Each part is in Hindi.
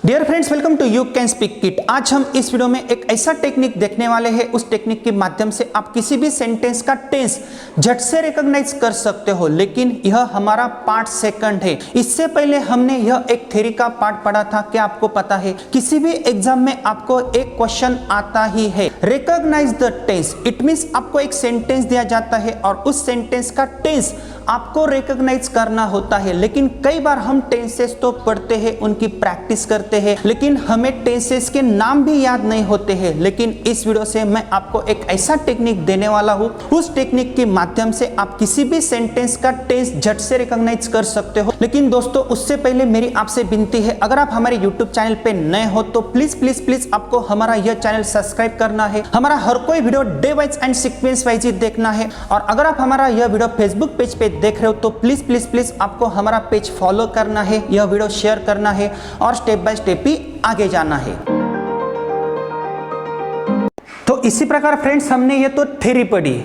Dear friends, welcome to You Can Speak Kit. आज हम इस वीडियो में एक ऐसा टेक्निक देखने वाले हैं। उस टेक्निक के माध्यम से आप किसी भी सेंटेंस का टेंस झट से रिकॉग्नाइज कर सकते हो, लेकिन यह हमारा पार्ट सेकंड है। इससे पहले हमने यह एक थ्योरी का पार्ट पढ़ा था। क्या आपको पता है, किसी भी एग्जाम में आपको एक क्वेश्चन आता ही है, recognize the tense. It means आपको एक सेंटेंस दिया जाता है और उस सेंटेंस का टेंस आपको रिकॉग्नाइज करना होता है। लेकिन कई बार हम टेंसेस तो पढ़ते हैं, उनकी प्रैक्टिस करते हैं, लेकिन हमें टेंसेस के नाम भी याद नहीं होते हैं। लेकिन इस वीडियो से मैं आपको एक ऐसा टेक्निक देने वाला हूं, उस टेक्निक के माध्यम से आप किसी भी सेंटेंस का टेंस झट से रिकॉग्नाइज कर सकते हो। लेकिन दोस्तों, उससे पहले मेरी आपसे विनती है, अगर आप हमारे यूट्यूब चैनल पे नए हो तो प्लीज प्लीज प्लीज आपको हमारा यह चैनल सब्सक्राइब करना है। हमारा हर कोई video day wise and sequence wise ही देखना है। और अगर आप हमारा यह वीडियो फेसबुक पेज पे देख रहे हो तो प्लीज प्लीज प्लीज आपको हमारा पेज फॉलो करना है, यह वीडियो शेयर करना है और स्टेप बाय स्टेप ही आगे जाना है। तो इसी प्रकार फ्रेंड्स, हमने ये तो थ्योरी पढ़ी,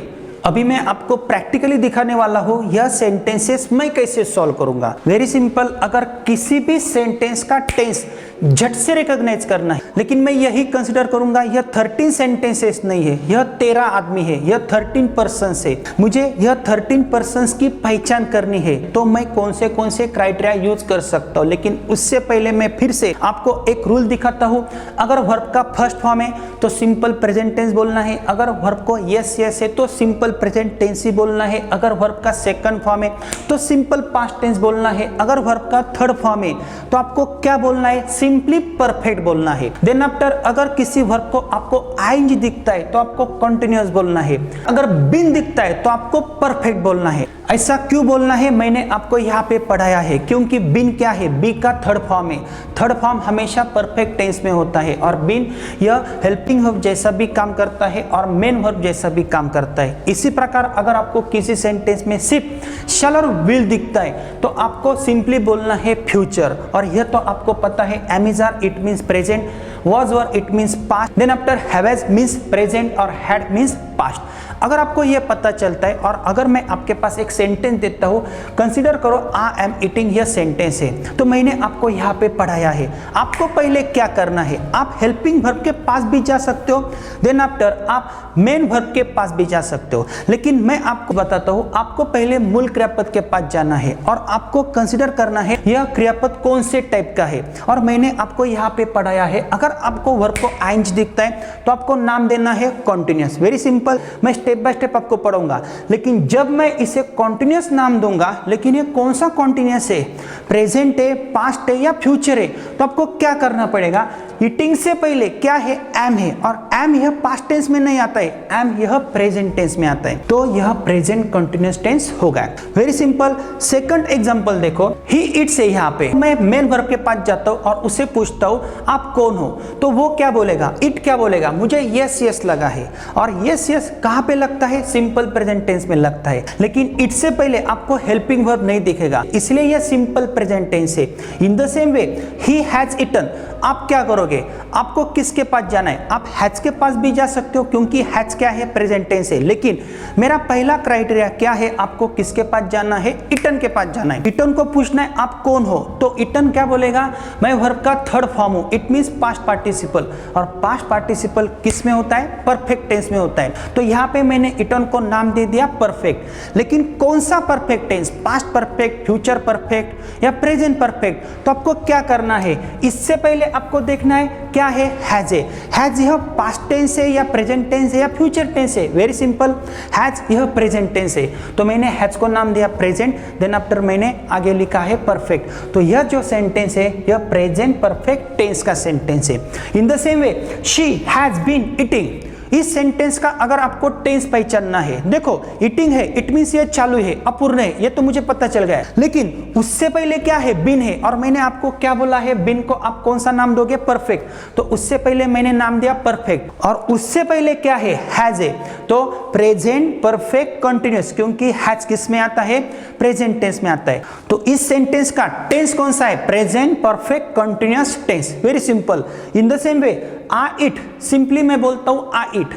अभी मैं आपको प्रैक्टिकली दिखाने वाला हूं यह सेंटेंसेस मैं कैसे सॉल्व करूंगा। वेरी सिंपल, अगर किसी भी सेंटेंस का टेंस झट से रिकॉग्नाइज करना है, लेकिन मैं यही कंसीडर करूंगा यह 13 सेंटेंसेस नहीं है, यह 13 आदमी है, यह 13 पर्सन्स है, मुझे यह 13 पर्सन्स की पहचान करनी है, तो मैं कौन से क्राइटेरिया यूज कर सकता हूं। लेकिन उससे पहले मैं फिर से आपको एक रूल दिखाता हूं। अगर वर्ब का फर्स्ट फॉर्म है तो सिंपल प्रेजेंट टेंस बोलना है, अगर वर्ब को यस यस है तो सिंपल प्रेजेंट टेंस ही बोलना है, अगर वर्ब का सेकंड फॉर्म है तो सिंपल पास्ट टेंस बोलना है, अगर वर्ब का थर्ड फॉर्म है तो आपको क्या बोलना है, सिंपली परफेक्ट बोलना है। देन आफ्टर, अगर किसी वर्ब को आपको आईएनजी दिखता है तो आपको कंटिन्यूअस बोलना है, अगर बीन दिखता है तो आपको परफेक्ट बोलना है। ऐसा क्यों बोलना है, मैंने आपको यहाँ पे पढ़ाया है, क्योंकि बीन क्या है, बी का थर्ड फॉर्म है। थर्ड फॉर्म हमेशा परफेक्ट टेंस में होता है और बीन यह हेल्पिंग वर्ब जैसा भी काम करता है और मेन वर्ब जैसा भी काम करता है। इसी प्रकार अगर आपको किसी सेंटेंस में सिर्फ शैल और विल दिखता है तो आपको सिंपली बोलना है फ्यूचर, और यह तो आपको पता है, am is are it means present, was were it means past, then after have has means present और had means past। अगर आपको यह पता चलता है और अगर मैं आपके पास एक सेंटेंस देता हूं, कंसीडर करो आई एम ईटिंग, यह सेंटेंस है, तो मैंने आपको यहाँ पे पढ़ाया है। आपको पहले क्या करना है, आप हेल्पिंग वर्ब के पास भी जा सकते हो, देन आफ्टर आप मेन वर्ब के पास भी जा सकते हो, लेकिन मैं आपको बताता हूँ, आपको पहले मूल क्रियापद के पास जाना है और आपको कंसीडर करना है यह क्रियापद कौन से टाइप का है। और मैंने आपको यहाँ पे पढ़ाया है, अगर आपको वर्ब को आईएनजी दिखता है तो आपको नाम देना है कॉन्टिन्यूअस। वेरी सिंपल, मैं स्टेप बाय स्टेप आपको पढ़ाऊंगा, लेकिन जब मैं इसे कॉन्टिन्यूअस नाम दूंगा, लेकिन ये कौन सा कॉन्टिन्यूअस है, प्रेजेंट है, पास्ट है या फ्यूचर है, तो आपको क्या करना पड़ेगा, ईटिंग से पहले क्या है, एम है, और एम यह पास्ट टेंस में नहीं आता है, एम यह प्रेजेंट टेंस में आता है, तो यह प्रेजेंट कंटिन्यूअस टेंस होगा। वेरी सिंपल, सेकंड एग्जांपल देखो, ही इट्स है, यहाँ पे मैं मेन वर्ब के पास जाता हूँ और उसे पूछता हूँ आप कौन हो, तो वो क्या बोलेगा, इट क्या बोलेगा, मुझे यस यस लगा है, और यस यस कहाँ पे लगता है, सिंपल प्रेजेंट टेंस में लगता है, लेकिन इट से पहले आपको हेल्पिंग वर्ब नहीं दिखेगा, इसलिए यह सिंपल प्रेजेंट टेंस है। In the same way, he has eaten, आप क्या करोगे, आपको किसके पास जाना है, आप हैज के पास भी जा सकते हो, क्योंकि हैज क्या है, प्रेजेंट टेंस है, लेकिन मेरा पहला क्राइटेरिया क्या है, आपको किसके पास जाना है, ईटन के पास जाना है। ईटन को पूछना है आप कौन हो, तो ईटन क्या बोलेगा, मैं वर्ब का थर्ड फॉर्म हूं, इट मींस पास्ट पार्टिसिपल, और पास्ट पार्टिसिपल किस में होता है, परफेक्ट टेंस में होता है, तो यहाँ पे मैंने ईटन को नाम दे दिया परफेक्ट। लेकिन कौन सा perfect tense, past perfect, future perfect या प्रेजेंट परफेक्ट, तो आपको क्या करना है, इससे पहले आपको देखना है क्या है, हैज है, हैज यह पास्ट टेंस है या प्रेजेंट टेंस है या फ्यूचर टेंस है। वेरी सिंपल, हैज यह प्रेजेंट टेंस है, तो मैंने हैज को नाम दिया प्रेजेंट, देन आफ्टर मैंने आगे लिखा है परफेक्ट, तो यह जो सेंटेंस है यह प्रेजेंट परफेक्ट टेंस का सेंटेंस है। In the same way, she has been eating, इस सेंटेंस का अगर आपको टेंस पहचानना है, देखो ईटिंग है, इट मींस ये चालू है, अपूर्ण है, ये तो मुझे पता चल गया है, लेकिन उससे पहले क्या है, बिन है, और मैंने आपको क्या बोला है, बिन को आप कौन सा नाम दोगे, परफेक्ट, तो उससे पहले मैंने नाम दिया परफेक्ट, और उससे पहले क्या है, हैज है, तो प्रेजेंट परफेक्ट कंटिन्यूअस, क्योंकि हैज किस में आता है, प्रेजेंट टेंस में आता है, तो इस सेंटेंस का टेंस कौन सा है, present perfect continuous tense. Very simple. In the same way, I eat, simply मैं बोलता हूं आई इट,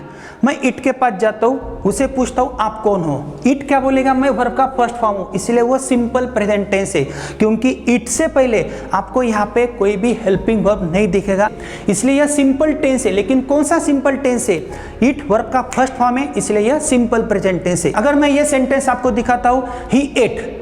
मैं इट के पास जाता हूँ, उसे पूछता हूँ आप कौन हो। इट क्या बोलेगा, मैं वर्ब का फर्स्ट फॉर्म हूँ, इसलिए वो सिंपल प्रेजेंट टेंस है, क्योंकि इट से पहले आपको यहाँ पे कोई भी हेल्पिंग वर्ब नहीं दिखेगा, इसलिए यह सिंपल टेंस है। लेकिन कौन सा सिंपल टेंस है, इट वर्ब का फर्स्ट फॉर्म है, इसलिए यह सिंपल प्रेजेंट टेंस है। अगर मैं यह सेंटेंस आपको दिखाता हूँ, ही एट,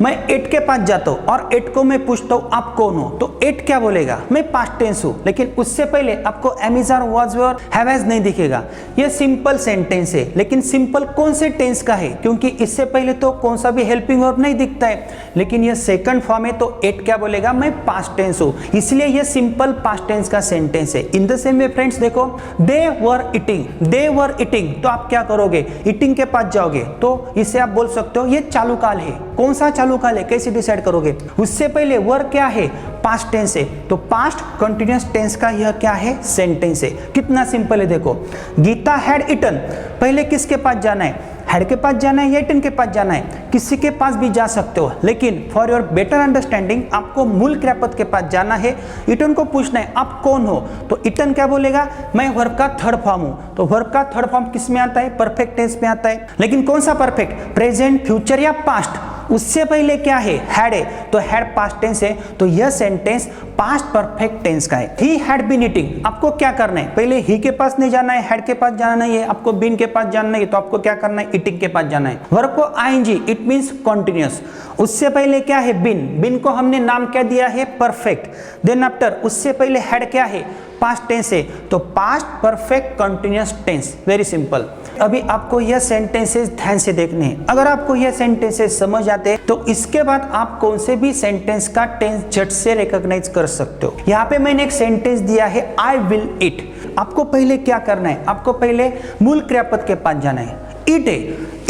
मैं एट के पास जाता हूँ और एट को मैं पूछता हूँ आप कौन हो, तो एट क्या बोलेगा, मैं पास्ट टेंस हूँ, लेकिन उससे पहले आपको am is are was were have has नहीं दिखेगा। यह सिंपल सेंटेंस है, लेकिन सिंपल कौन से टेंस का है, क्योंकि इससे पहले तो कौन सा भी हेल्पिंग वर्ब नहीं दिखता है, लेकिन यह सेकंड फॉर्म है, तो एट क्या बोलेगा, मैं पास्ट टेंस हूँ, इसलिए यह सिंपल पास्ट टेंस का सेंटेंस है। In the same way friends देखो, दे were eating, they were eating, तो आप क्या करोगे, ईटिंग के पास जाओगे, तो इसे आप बोल सकते हो ये चालू काल है। कौन सा चालू काल है, कैसे डिसाइड करोगे, उससे पहले वर्ब क्या है, पास्ट टेंस है, तो पास्ट कंटिन्यूअस टेंस का यह क्या है, सेंटेंस है। कितना सिंपल है देखो, गीता हैड ईटन, पहले किसके पास जाना है, हैड के पास जाना है या ईटन के पास जाना है, किसी के पास भी जा सकते हो, लेकिन फॉर योर बेटर अंडरस्टैंडिंग आपको मूल क्रियापद के पास जाना है। ईटन को पूछना है आप कौन हो, तो ईटन क्या बोलेगा, मैं वर्ब का थर्ड फॉर्म हूं, तो वर्ब का थर्ड फॉर्म किस में आता है, परफेक्ट टेंस में आता है। लेकिन कौन सा परफेक्ट, प्रेजेंट, फ्यूचर या पास्ट, उससे पहले क्या है, हैड है, तो हैड पास्ट टेंस है, तो यह सेंटेंस पास्ट परफेक्ट टेंस का है। ही हैड बीन ईटिंग, आपको क्या करना है, पहले ही के पास नहीं जाना है, हैड के पास जाना नहीं है, आपको बीन के पास जाना है, तो आपको क्या करना है, ईटिंग के पास जाना है। वर्ब को आईएनजी, इट मींस कंटीन्यूअस, उससे पहले क्या है, बिन, बिन को हमने नाम क्या दिया है, परफेक्ट। देन आफ्टर, उससे पहले हैड क्या है, पास्ट टेंस है, तो past perfect continuous tense, very simple. अभी आपको यह सेंटेंसेस ध्यान से देखने हैं, अगर आपको यह सेंटेंसेस समझ आते हैं तो इसके बाद आप कौन से भी सेंटेंस का टेंस झट से रिकॉग्नाइज कर सकते हो। यहाँ पे मैंने एक सेंटेंस दिया है, आई विल ईट, आपको पहले क्या करना है, आपको पहले मूल क्रियापद के पास जाना है। ईट है,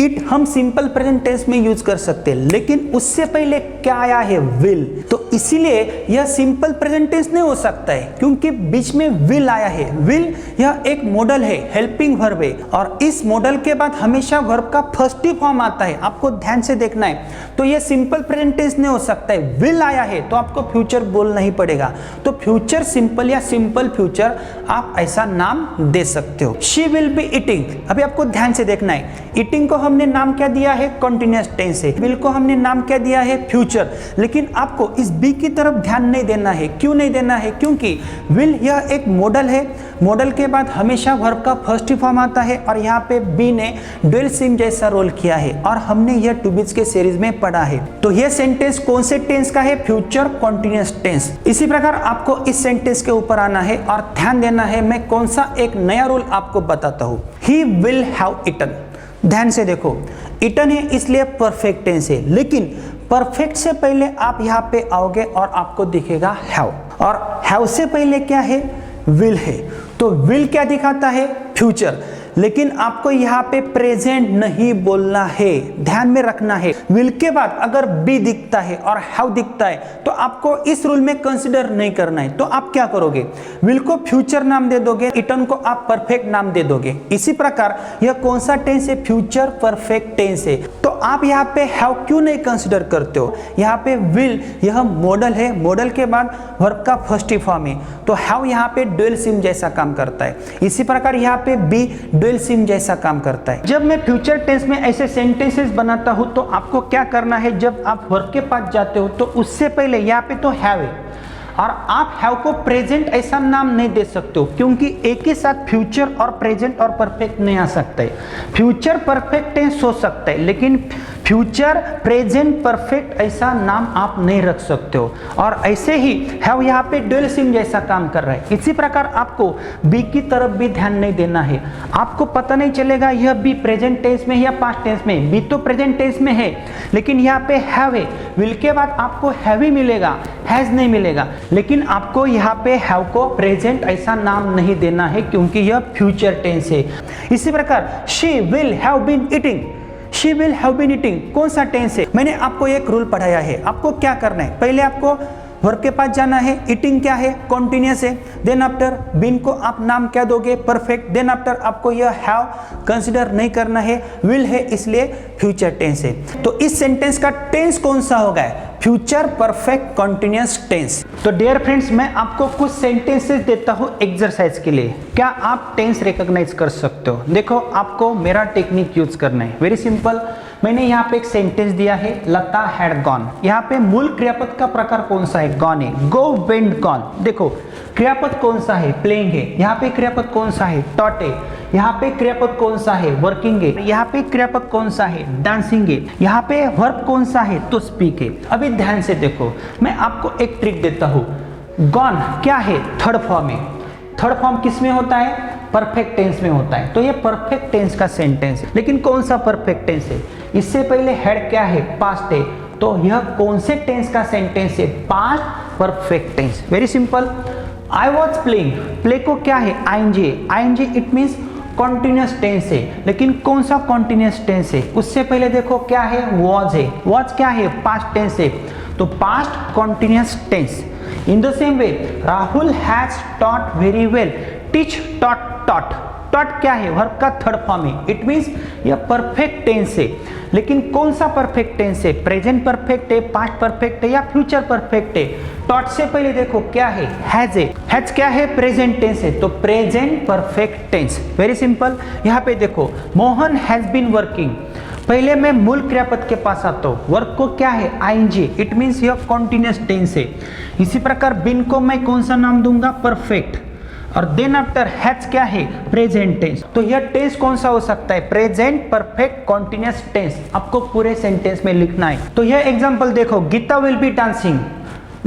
ईट हम सिंपल प्रेजेंट टेंस में यूज कर सकते हैं, लेकिन उससे पहले क्या आया है, विल, तो इसीलिए यह सिंपल प्रेजेंट टेंस नहीं हो सकता है, क्योंकि बीच में विल आया है। विल यह एक मॉडल है, हेल्पिंग वर्ब है, और इस मॉडल के बाद हमेशा वर्ब का फर्स्ट ही फॉर्म आता है, आपको ध्यान से देखना है। तो यह सिंपल प्रेजेंट टेंस नहीं हो सकता है, विल आया है तो आपको फ्यूचर बोलना ही पड़ेगा, तो फ्यूचर सिंपल या सिंपल फ्यूचर आप ऐसा नाम दे सकते हो। शी विल बी ईटिंग, अभी आपको ध्यान से देखना है, ईटिंग को हमने नाम क्या दिया है, कंटीन्यूअस टेंस है, विल को हमने नाम क्या दिया है, फ्यूचर, लेकिन आपको इस बी की तरफ ध्यान नहीं देना है। क्यों नहीं देना है, क्योंकि विल यह एक मॉडल है, मॉडल के बाद हमेशा वर्ब का फर्स्ट फॉर्म आता है, और यहाँ पे बी ने डुअल सिम जैसा रोल किया है, और हमने यह टू बीच के सीरीज में पढ़ा है। तो यह सेंटेंस कौन से टेंस का है, फ्यूचर कंटीन्यूअस टेंस। इसी प्रकार आपको इस सेंटेंस के ऊपर आना है और ध्यान देना है, मैं कौन सा एक नया रूल आपको बताता हूँ। ही विल हैव ईटन, ध्यान से देखो, ईटन है इसलिए परफेक्ट टेंस है, लेकिन परफेक्ट से पहले आप यहाँ पे आओगे और आपको दिखेगा हैव, और हैव से पहले क्या है, विल है, तो विल क्या दिखाता है, फ्यूचर, लेकिन आपको यहाँ पे प्रेजेंट नहीं बोलना है, ध्यान में रखना है। विल के बाद अगर बी दिखता है और हैव दिखता है तो आपको इस रूल में कंसीडर नहीं करना है, तो आप क्या करोगे, विल को फ्यूचर नाम दे दोगे, ईटन को आप परफेक्ट नाम दे दोगे। इसी प्रकार यह कौन सा टेंस है, फ्यूचर परफेक्ट टेंस है, तो आप यहाँ पे हैव क्यों नहीं कंसीडर करते हो, यहाँ पे विल यह मॉडल है, मॉडल के बाद वर्ब का फर्स्ट फॉर्म है, तो हैव यहाँ पे डुअल सिम जैसा काम करता है। इसी प्रकार यहाँ पे बी डुअल सिम जैसा काम करता है। जब मैं फ्यूचर टेंस में ऐसे सेंटेंसेस बनाता हूं तो आपको क्या करना है, जब आप वर्ब के पास जाते हो तो उससे पहले यहाँ पे तो हैव है, और आप हैव को प्रेजेंट ऐसा नाम नहीं दे सकते हो, क्योंकि एक ही साथ फ्यूचर और प्रेजेंट और परफेक्ट नहीं आ सकता है। फ्यूचर परफेक्ट टेंस हो सकता है, लेकिन फ्यूचर प्रेजेंट परफेक्ट ऐसा नाम आप नहीं रख सकते हो, और ऐसे ही हैव यहाँ पे डुअल सिम जैसा काम कर रहा है। इसी प्रकार आपको बी की तरफ भी ध्यान नहीं देना है, आपको पता नहीं चलेगा यह बी प्रेजेंट टेंस में या पास्ट टेंस में, बी तो प्रेजेंट टेंस में है, लेकिन यहाँ पे हैव है, विल के बाद आपको हैव ही मिलेगा, हैज नहीं मिलेगा, लेकिन आपको यहाँ पे हैव को प्रेजेंट ऐसा नाम नहीं देना है, क्योंकि यह फ्यूचर टेंस है। इसी प्रकार she will have been eating, she will have been eating कौन सा टेंस है, मैंने आपको एक रूल पढ़ाया है, आपको क्या करना है, पहले आपको वर्ब के पास जाना है, ईटिंग क्या है, कॉन्टिन्यूअस है, देन आफ्टर बीन को आप नाम क्या दोगे, परफेक्ट, देन आफ्टर आपको यह हैव कंसीडर नहीं करना है, विल है इसलिए फ्यूचर टेंस है। तो इस सेंटेंस का टेंस कौन सा होगा, फ्यूचर परफेक्ट कंटिन्यूअस टेंस। तो डियर फ्रेंड्स, मैं आपको कुछ सेंटेंसेस देता हूं एक्सरसाइज के लिए। क्या आप टेंस रिकॉग्नाइज कर सकते हो? देखो, आपको मेरा टेक्निक यूज करना है। Very simple. मैंने यहाँ पे एक सेंटेंस दिया है, लता हैड गॉन। यहाँ पे मूल क्रियापद का प्रकार कौन सा है? गॉन है। गो, वेंट, गॉन। देखो, क्रियापद कौन सा है? प्लेइंग है। यहाँ पे क्रियापद कौन सा है? टॉट है। यहाँ पे क्रियापद कौन सा है? वर्किंग है। यहाँ पे क्रियापद कौन सा है? डांसिंग है। यहाँ पे वर्ब कौन सा है? तो स्पीक है। अभी ध्यान से देखो, मैं आपको एक ट्रिक देता हूँ। गॉन क्या है? थर्ड फॉर्म है। थर्ड फॉर्म किस में होता है? परफेक्ट टेंस में होता है। तो ये परफेक्ट टेंस का सेंटेंस है। लेकिन कौन सा परफेक्ट टेंस है? इससे पहले हैड क्या है? पास्ट है। तो यह कौन से टेंस का सेंटेंस है? Past perfect tense. Very simple. I was playing. Play को क्या है? ING. ING it means continuous tense है। लेकिन कौन सा कॉन्टिन्यूअस टेंस है? उससे पहले देखो क्या है? वॉज है। वॉज क्या है? पास्ट टेंस है। तो past continuous tense. In the same way, Rahul has taught very well. Teach, taught, taught. Taught क्या है? वर्ब का थर्ड फॉर्म है। इट मीन्स यह परफेक्ट टेंस है। लेकिन कौन सा परफेक्ट टेंस है? प्रेजेंट परफेक्ट है, पास्ट परफेक्ट है या फ्यूचर परफेक्ट है? टॉट से पहले देखो क्या है? हैज है। हैज क्या है? प्रेजेंट टेंस है। तो present perfect tense. Very simple. यहाँ पे देखो, मोहन हैज बीन वर्किंग। पहले मैं मूल क्रियापद के पास आता हूँ। वर्क को क्या है? आईएनजी। इट मीन्स यह कॉन्टिन्यूअस टेंस है। इसी प्रकार बिन को मैं कौन सा नाम दूंगा? परफेक्ट। और देन आफ्टर हैज क्या है? Present tense. तो यह टेंस कौन सा हो सकता है? Present perfect continuous tense. आपको पूरे सेंटेंस में लिखना है। तो यह एग्जांपल देखो, Geeta will be dancing.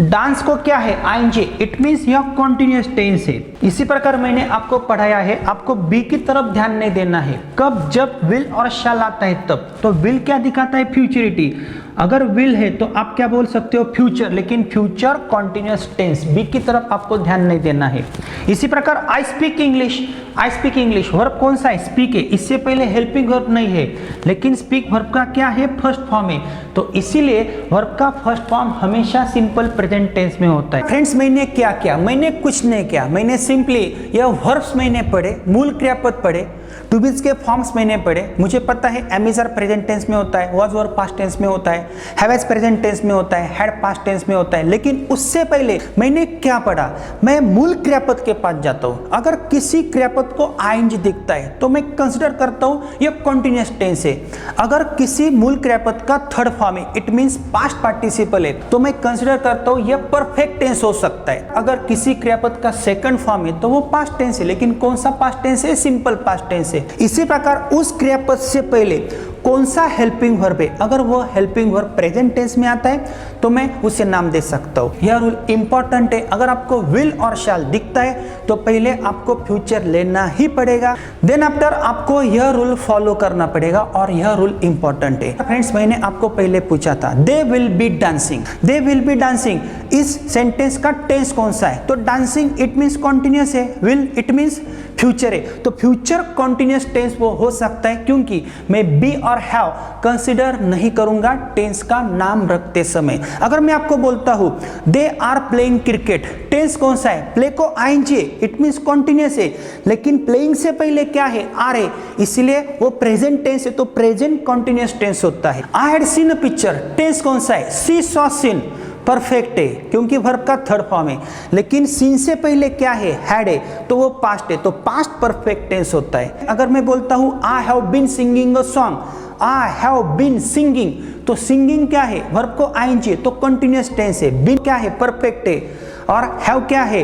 Dance को क्या है? आईएनजी। इट मीन्स यह कॉन्टिन्यूअस टेंस है। इसी प्रकार मैंने आपको पढ़ाया है, आपको बी की तरफ ध्यान नहीं देना है। कब? जब विल और शैल आता है तब। तो विल क्या दिखाता है? फ्यूचरिटी। अगर विल है तो आप क्या बोल सकते हो? फ्यूचर। लेकिन फ्यूचर कॉन्टिन्यूअस टेंस। बी की तरफ आपको ध्यान नहीं देना है। इसी प्रकार I speak English. I speak English. Verb कौन सा है? स्पीक है। इससे पहले हेल्पिंग वर्ब नहीं है। लेकिन स्पीक वर्ब का क्या है? फर्स्ट फॉर्म है। तो इसीलिए वर्ब का फर्स्ट फॉर्म हमेशा सिंपल प्रेजेंट टेंस में होता है। फ्रेंड्स, मैंने क्या किया? मैंने कुछ नहीं किया। मैंने सिंपली यह वर्ब्स मैंने पढ़े, मूल क्रियापद पढ़े, टू बीज के फॉर्म्स मैंने पढ़े। मुझे पता है am is are present tense में होता है, वाज वर्ब पास्ट टेंस में होता है, हैव एज प्रेजेंट टेंस में होता है, हैड पास्ट टेंस में होता है। लेकिन उससे पहले मैंने क्या पढ़ा? मैं मूल क्रियापद के पास जाता हूँ। अगर किसी क्रियापद को आईएनजी दिखता है तो मैं कंसिडर करता हूँ यह कॉन्टिन्यूअस टेंस है। अगर किसी मूल क्रियापद का थर्ड फॉर्म है, इट मीन्स पास्ट पार्टिसिपल है, तो मैं कंसिडर करता हूँ यह परफेक्ट टेंस हो सकता है। अगर किसी क्रियापद का सेकंड फॉर्म है तो वो पास्ट टेंस है। लेकिन कौन सा पास्ट टेंस है? सिंपल पास्ट टेंस है। इसी प्रकार उस क्रियापद से पहले कौन सा हेल्पिंग वर्ब है? अगर वो हेल्पिंग वर्ब प्रेजेंट टेंस में आता है तो मैं उसे नाम दे सकता हूँ। यह रूल इंपॉर्टेंट है। अगर आपको विल और शैल दिखता है तो पहले आपको फ्यूचर लेना ही पड़ेगा। देन आफ्टर आपको यह रूल फॉलो करना पड़ेगा और यह रूल इंपॉर्टेंट है। फ्रेंड्स, मैंने आपको पहले पूछा था, they will be dancing. They will be dancing, इस सेंटेंस का टेंस कौन सा है? तो डांसिंग इट मीन्स कॉन्टिन्यूअस है, विल इट मीन्स फ्यूचर है। तो फ्यूचर कॉन्टिन्यूअस टेंस वो हो सकता है क्योंकि मैं बी और हैव कंसिडर नहीं करूंगा टेंस का नाम रखते समय। अगर मैं आपको बोलता हूं they are playing cricket, tense कौन सा है? प्ले को आईएनजी, इट मीन्स कॉन्टिन्यूअस है। लेकिन प्लेइंग से पहले क्या है? आर है, इसलिए वो प्रेजेंट टेंस है। तो प्रेजेंट कॉन्टिन्यूअस टेंस होता है। I had seen a picture, tense कौन सा है? सी सॉ सीन, परफेक्ट है क्योंकि वर्ब का थर्ड फॉर्म है। लेकिन सीन से पहले क्या है? हैड है, तो वो पास्ट है। तो पास्ट परफेक्ट टेंस होता है। अगर मैं बोलता हूं I have been singing a song, I have been singing, तो सिंगिंग क्या है? वर्ब को आईएनजी, तो कंटिन्यूअस टेंस है। बीन क्या है? परफेक्ट है। और हैव क्या है?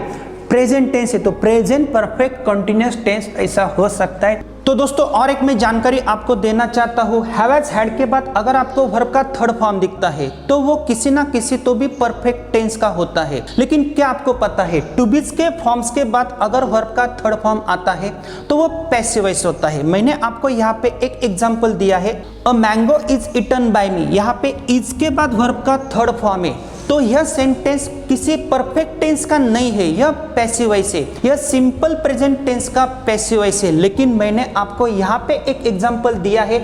प्रेजेंट टेंस है। तो प्रेजेंट परफेक्ट कंटिन्यूअस टेंस ऐसा हो सकता है। तो दोस्तों, और एक मैं जानकारी आपको देना चाहता हूँ, हैव एज हैड के बाद अगर आपको वर्ब का थर्ड फॉर्म दिखता है तो वो किसी ना किसी तो भी परफेक्ट टेंस का होता है। लेकिन क्या आपको पता है, टू बीज के फॉर्म्स के बाद अगर वर्ब का थर्ड फॉर्म आता है तो वो पैसिव वॉइस होता है। मैंने आपको यहाँ पे एक एग्जाम्पल दिया है, a mango is eaten by me. यहाँ पे इज के बाद वर्ब का थर्ड फॉर्म है, तो यह सेंटेंस किसी परफेक्ट टेंस का नहीं है, यह पैसिव वॉइस है, यह सिंपल प्रेजेंट टेंस का पैसिव वॉइस है। लेकिन मैंने आपको यहाँ पे एक एग्जांपल दिया है,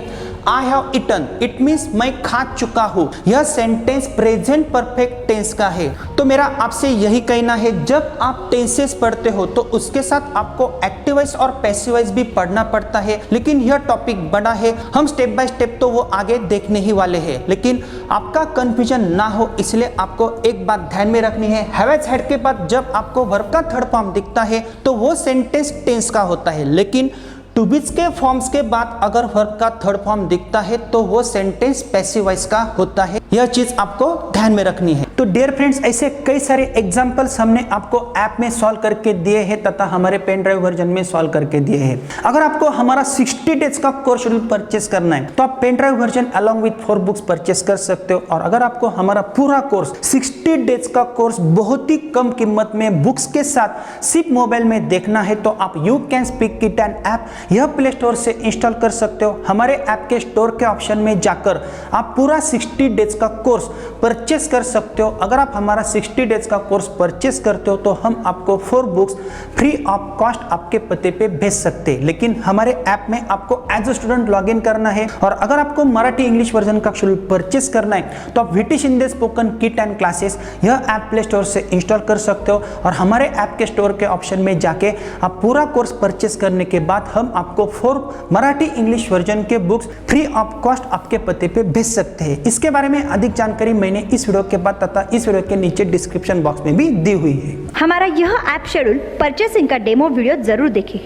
I have eaten, it means मैं खा चुका हूँ। यह सेंटेंस प्रेजेंट परफेक्ट टेंस का है। तो मेरा आपसे यही कहना है, जब आप टेंसेस पढ़ते हो तो उसके साथ आपको एक्टिव वॉइस और पैसिव वॉइस भी पढ़ना पड़ता है। लेकिन यह टॉपिक बड़ा है, हम स्टेप बाय स्टेप तो वो आगे देखने ही वाले हैं। लेकिन आपका कंफ्यूजन ना हो इसलिए आपको एक बात ध्यान में रखनी है, हैव हैज हैड के बाद जब आपको वर्ब का थर्ड फॉर्म दिखता है तो वो सेंटेंस टेंस का होता है। लेकिन टू बीज के फॉर्म्स के बाद अगर वर्ब का थर्ड फॉर्म दिखता है तो वो सेंटेंस पैसिव वॉइस का होता है। यह चीज आपको ध्यान में रखनी है। तो डियर फ्रेंड्स, ऐसे कई सारे एग्जांपल्स हमने आपको ऐप में सॉल्व करके दिए हैं तथा हमारे पेन ड्राइव वर्जन में सॉल्व करके दिए हैं। अगर आपको हमारा 60 डेज का कोर्स शेड्यूल परचेस करना है तो आप pen drive version along with 4 books purchase कर सकते हो। और अगर आपको हमारा पूरा कोर्स 60 डेज का कोर्स बहुत ही कम कीमत में बुक्स के साथ सिर्फ मोबाइल में देखना है तो आप You Can Speak It an app यह प्ले स्टोर से इंस्टॉल कर सकते हो। हमारे ऐप के स्टोर के ऑप्शन में जाकर आप पूरा 60 डेज का कोर्स परचेस कर सकते हो। अगर आप हमारा 60 डेज का कोर्स परचेस करते हो तो हम आपको 4 बुक्स फ्री ऑफ कॉस्ट आपके पते पे भेज सकते हैं। लेकिन हमारे ऐप में आपको as a student log in करना है। और अगर आपको मराठी इंग्लिश वर्जन का शेड्यूल परचेस करना है तो आप VT Shinde spoken kit and classes यह ऐप प्ले स्टोर से इंस्टॉल कर सकते हो। और हमारे ऐप के स्टोर के ऑप्शन में जाके आप पूरा कोर्स परचेस करने के बाद हम आपको 4 मराठी इंग्लिश वर्जन के बुक्स फ्री ऑफ कॉस्ट आपके पते पे भेज सकते हैं। इसके बारे में अधिक जानकारी मैंने इस वीडियो के बाद तथा इस वीडियो के नीचे डिस्क्रिप्शन बॉक्स में भी दी हुई है। हमारा यह ऐप शेड्यूल परचेसिंग का डेमो वीडियो जरूर देखें।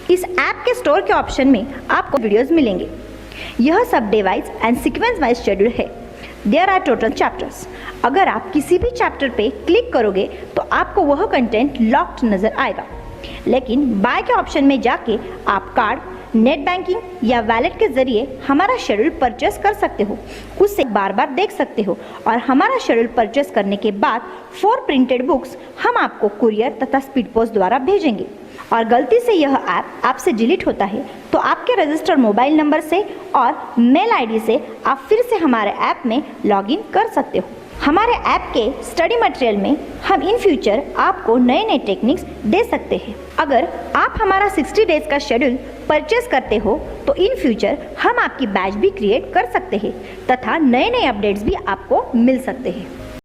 इस ऐप के स्टोर के ऑप्शन में आपको वीडियोस मिलेंगे। यह सब day wise and sequence wise schedule है। There are total chapters. अगर आप किसी भी चैप्टर पे क्लिक करोगे तो आपको वह कंटेंट लॉक्ड नजर आएगा। लेकिन बाय के ऑप्शन में जाके आप कार्ड, नेट बैंकिंग या वैलेट के जरिए हमारा शेड्यूल परचेस कर सकते हो। उससे बार बार देख सकते हो। और हमारा शेड्यूल परचेस करने के बाद 4 प्रिंटेड बुक्स हम आपको कुरियर तथा स्पीड पोस्ट द्वारा भेजेंगे। और गलती से यह ऐप आपसे डिलीट होता है तो आपके रजिस्टर्ड मोबाइल नंबर से और मेल आईडी से आप फिर से हमारे ऐप में लॉगिन कर सकते हो। हमारे ऐप के स्टडी मटेरियल में हम इन फ्यूचर आपको नए नए टेक्निक्स दे सकते हैं। अगर आप हमारा 60 डेज का शेड्यूल परचेस करते हो तो इन फ्यूचर हम आपकी बैच भी क्रिएट कर सकते हैं तथा नए नए अपडेट्स भी आपको मिल सकते हैं।